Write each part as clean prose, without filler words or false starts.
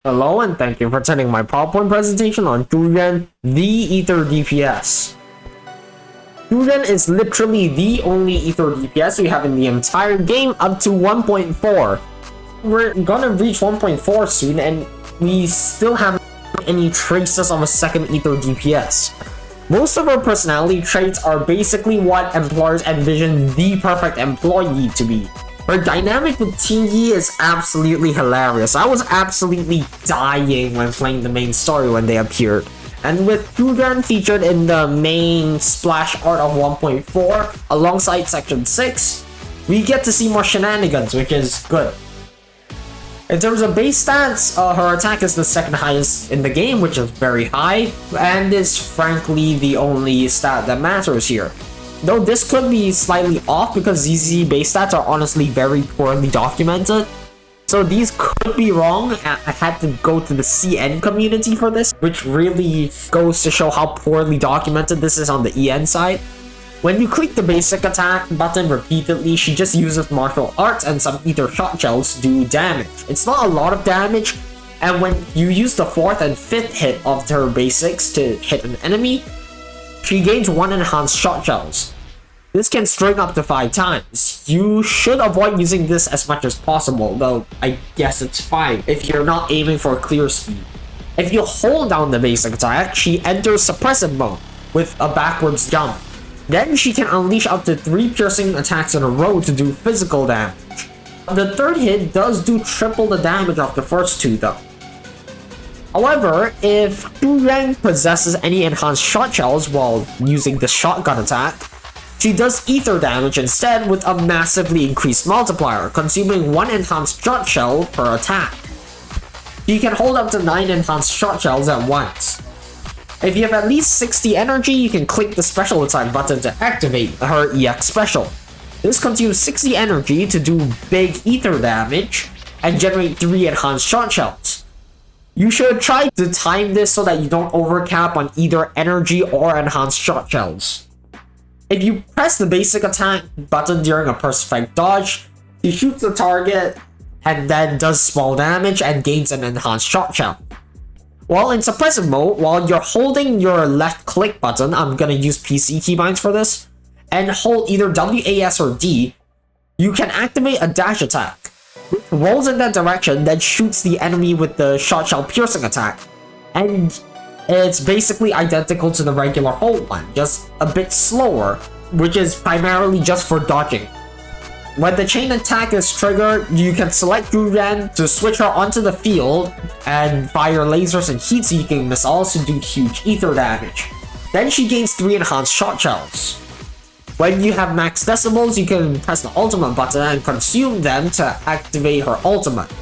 Hello and thank you for attending my PowerPoint presentation on Zhu Yuan, the Ether DPS. Zhu Yuan is literally the only Ether DPS we have in the entire game up to 1.4. We're gonna reach 1.4 soon and we still haven't any traces of a second Ether DPS. Most of our personality traits are basically what employers envision the perfect employee to be. Her dynamic with Yi is absolutely hilarious. I was absolutely dying when playing the main story when they appeared. And with Zhu Yuan featured in the main splash art of 1.4 alongside section 6, we get to see more shenanigans, which is good. In terms of base stats, her attack is the second highest in the game, which is very high, and is frankly the only stat that matters here. Though this could be slightly off because ZZ base stats are honestly very poorly documented. So these could be wrong. I had to go to the CN community for this, which really goes to show how poorly documented this is on the EN side. When you click the basic attack button repeatedly, she just uses martial arts and some ether shot shells to do damage. It's not a lot of damage, and when you use the 4th and 5th hit of her basics to hit an enemy, she gains 1 enhanced shot shells. This can string up to 5 times. You should avoid using this as much as possible, though I guess it's fine if you're not aiming for clear speed. If you hold down the basic attack, she enters suppressive mode with a backwards jump. Then she can unleash up to 3 piercing attacks in a row to do physical damage. The 3rd hit does do triple the damage of the first 2 though. However, if Zhu Yuan possesses any enhanced shot shells while using the shotgun attack, she does ether damage instead with a massively increased multiplier, consuming 1 enhanced shot shell per attack. She can hold up to 9 enhanced shot shells at once. If you have at least 60 energy, you can click the special attack button to activate her EX special. This consumes 60 energy to do big ether damage and generate 3 enhanced shot shells. You should try to time this so that you don't overcap on either energy or enhanced shot shells. If you press the basic attack button during a perfect dodge, she shoots the target and then does small damage and gains an enhanced shot shell. While in suppressive mode, while you're holding your left click button, I'm gonna use PC keybinds for this, and hold either WAS or D, you can activate a dash attack, which rolls in that direction, then shoots the enemy with the shot shell piercing attack. And it's basically identical to the regular hold one, just a bit slower, which is primarily just for dodging. When the chain attack is triggered, you can select Zhu Yuan to switch her onto the field and fire lasers and heat-seeking missiles to do huge ether damage. Then she gains 3 enhanced shot shells. When you have max decibels, you can press the ultimate button and consume them to activate her ultimate.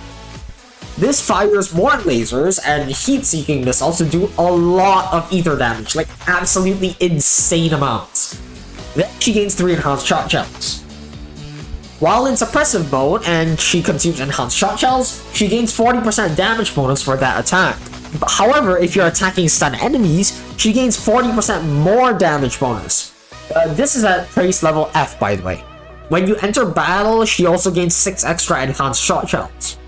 This fires more lasers and heat-seeking missiles to do a lot of ether damage, like absolutely insane amounts. Then she gains 3 enhanced shot shells. While in suppressive mode and she consumes enhanced shot shells, she gains 40% damage bonus for that attack. However, if you're attacking stun enemies, she gains 40% more damage bonus. This is at trace level F, by the way. When you enter battle, she also gains 6 extra enhanced shot shells.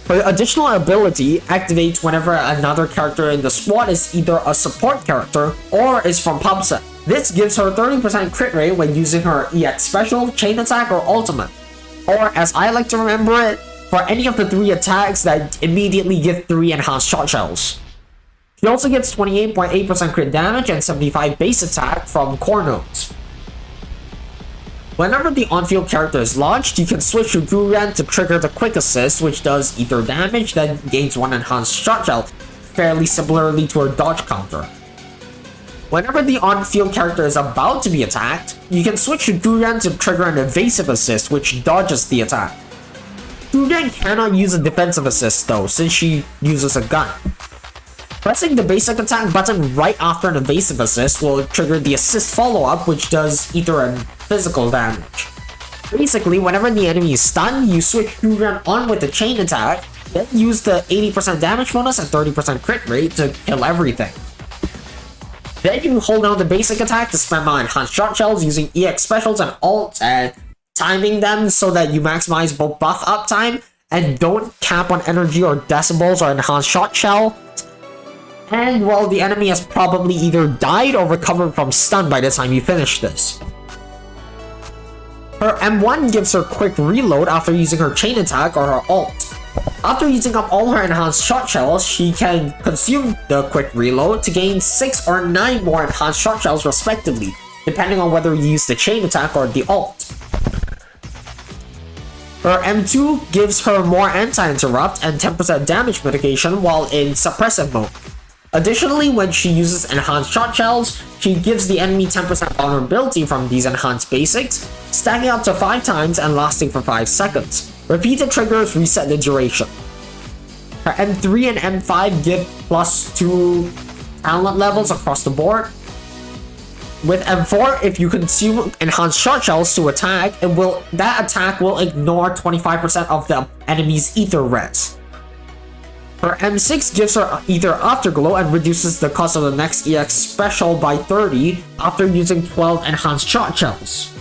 Her additional ability activates whenever another character in the squad is either a support character or is from PubSec. This gives her 30% crit rate when using her EX special, chain attack, or ultimate. Or as I like to remember it, for any of the 3 attacks that immediately give 3 enhanced shot shells. She also gets 28.8% crit damage and 75 base attack from core nodes. Whenever the on-field character is launched, you can switch to Zhu Yuan to trigger the quick assist, which does ether damage, then gains 1 enhanced shot shell, fairly similarly to her dodge counter. Whenever the on-field character is about to be attacked, you can switch to Zhu Yuan to trigger an evasive assist, which dodges the attack. Zhu Yuan cannot use a defensive assist though, since she uses a gun. Pressing the basic attack button right after an evasive assist will trigger the assist follow-up, which does ether and physical damage. Basically, whenever the enemy is stunned, you switch Zhu Yuan on with the chain attack, then use the 80% damage bonus and 30% crit rate to kill everything. Then you hold down the basic attack to spam out enhanced shot shells using EX specials and ults and timing them so that you maximize both buff uptime and don't cap on energy or decibels or enhanced shot shell. And well, the enemy has probably either died or recovered from stun by the time you finish this. Her M1 gives her quick reload after using her chain attack or her ult. After using up all her enhanced shot shells, she can consume the quick reload to gain 6 or 9 more enhanced shot shells respectively, depending on whether you use the chain attack or the ult. Her M2 gives her more anti-interrupt and 10% damage mitigation while in suppressive mode. Additionally, when she uses enhanced shot shells, she gives the enemy 10% vulnerability from these enhanced basics, stacking up to 5 times and lasting for 5 seconds. Repeated triggers reset the duration. Her M3 and M5 give +2 talent levels across the board. With M4, if you consume enhanced shot shells to attack, that attack will ignore 25% of the enemy's ether res. Her M6 gives her Ether Afterglow and reduces the cost of the next EX special by 30 after using 12 enhanced shot shells.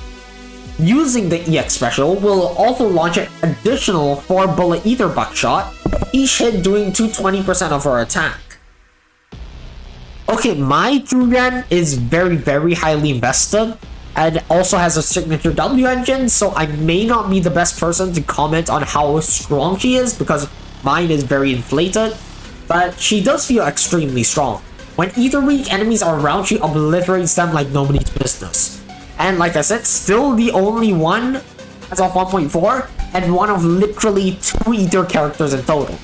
Using the EX special will also launch an additional 4 bullet Ether Buckshot, each hit doing 220% of her attack. Okay, my Zhu Yuan is very highly invested and also has a signature W engine, so I may not be the best person to comment on how strong she is because mine is very inflated, but she does feel extremely strong. When Ether weak enemies are around, she obliterates them like nobody's business. And like I said, still the only one as of 1.4 and one of literally 2 Ether characters in total.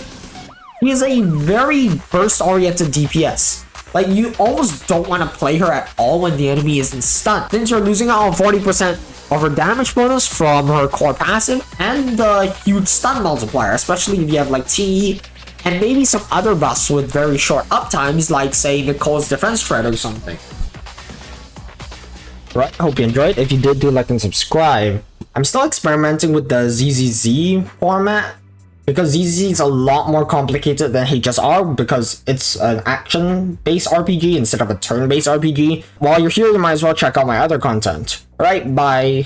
She is a very burst-oriented DPS. Like, you almost don't want to play her at all when the enemy isn't stunned, since you're losing out on 40% of her damage bonus from her core passive and the huge stun multiplier, especially if you have like TE and maybe some other buffs with very short uptimes, like say Nicole's defense threat or something. Right, hope you enjoyed. If you did, do like and subscribe. I'm still experimenting with the ZZZ format because ZZZ is a lot more complicated than HSR because it's an action-based RPG instead of a turn-based RPG. While you're here, you might as well check out my other content. Alright, bye.